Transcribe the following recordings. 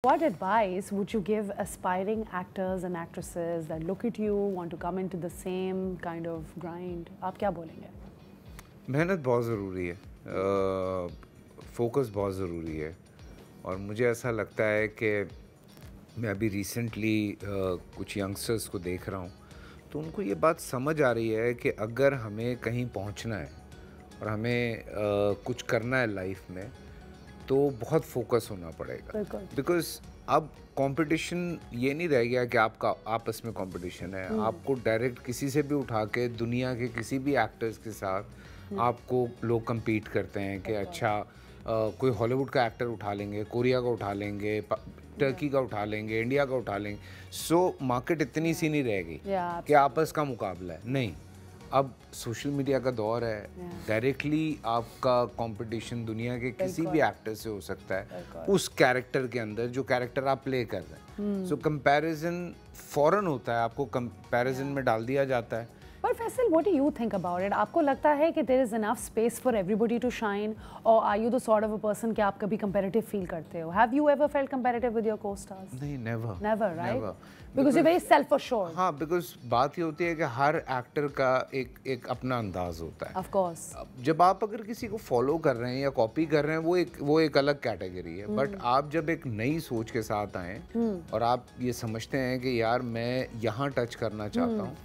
What advice would you give aspiring actors and actresses that look at you, want to come into the same kind of grind? आप क्या बोलेंगे? मेहनत बहुत ज़रूरी है, focus बहुत ज़रूरी है। और मुझे ऐसा लगता है कि मैं अभी रिसेंटली कुछ यंगस्टर्स को देख रहा हूँ, तो उनको ये बात समझ आ रही है कि अगर हमें कहीं पहुँचना है और हमें कुछ करना है लाइफ में, तो बहुत फोकस होना पड़ेगा। बिकॉज़ अब कंपटीशन ये नहीं रह गया कि आपका आपस में कंपटीशन है। आपको डायरेक्ट किसी से भी उठा के दुनिया के किसी भी एक्टर्स के साथ आपको लोग compete करते हैं कि अच्छा कोई हॉलीवुड का एक्टर उठा लेंगे, कोरिया का उठा लेंगे, टर्की का उठा लेंगे, इंडिया का उठा लेंगे। सो मार्केट इतनी सी नहीं रह गई कि आपस का मुकाबला है। नहीं, अब सोशल मीडिया का दौर है, डायरेक्टली आपका कंपटीशन दुनिया के किसी भी एक्टर से हो सकता है उस कैरेक्टर के अंदर जो कैरेक्टर आप प्ले कर रहे हैं। सो कंपैरिजन फौरन होता है, आपको कंपैरिजन में डाल दिया जाता है। But Faisal, what do you think about it? आपको लगता है कि there is enough space for everybody to shine, or are you the sort of a person कि आप कभी competitive feel करते हो? Have you ever felt competitive with your co-stars? नहीं, never. Never, right? Never. Because you're very self-assured. हाँ, because बात ये होती है कि हर एक्टर का एक अपना अंदाज होता है। Of course. जब आप अगर किसी को फॉलो कर रहे हैं या कॉपी कर रहे हैं, वो एक अलग कैटेगरी है। बट आप जब एक नई सोच के साथ आए और आप ये समझते हैं कि यार मैं यहाँ टच करना चाहता हूँ,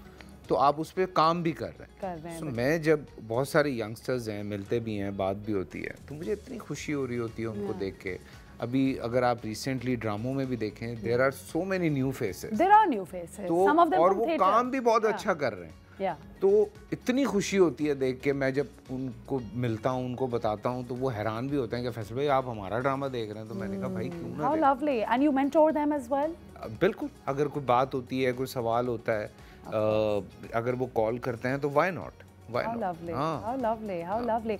तो आप उस पर काम भी कर रहे हैं। So, मैं जब बहुत सारे यंगस्टर्स हैं, मिलते भी हैं, बात भी होती है, तो मुझे इतनी खुशी हो रही होती है उनको देख के। अभी अगर आप रिसेंटली ड्रामों में भी देखें, there are so many new faces. There are new faces. तो Some of them और from वो theatre. काम भी बहुत अच्छा कर रहे हैं। तो इतनी खुशी होती है देख के। मैं जब उनको मिलता हूँ, उनको बताता हूँ, तो वो हैरान भी होते हैं कि फैसल भाई आप हमारा ड्रामा देख रहे हैं। तो मैंने कहा भाई क्यों ना। How lovely. And you mentor them as well? बिल्कुल, अगर कोई बात होती है, कोई सवाल होता है, अगर वो कॉल करते हैं तो why not? How lovely. How lovely. How lovely.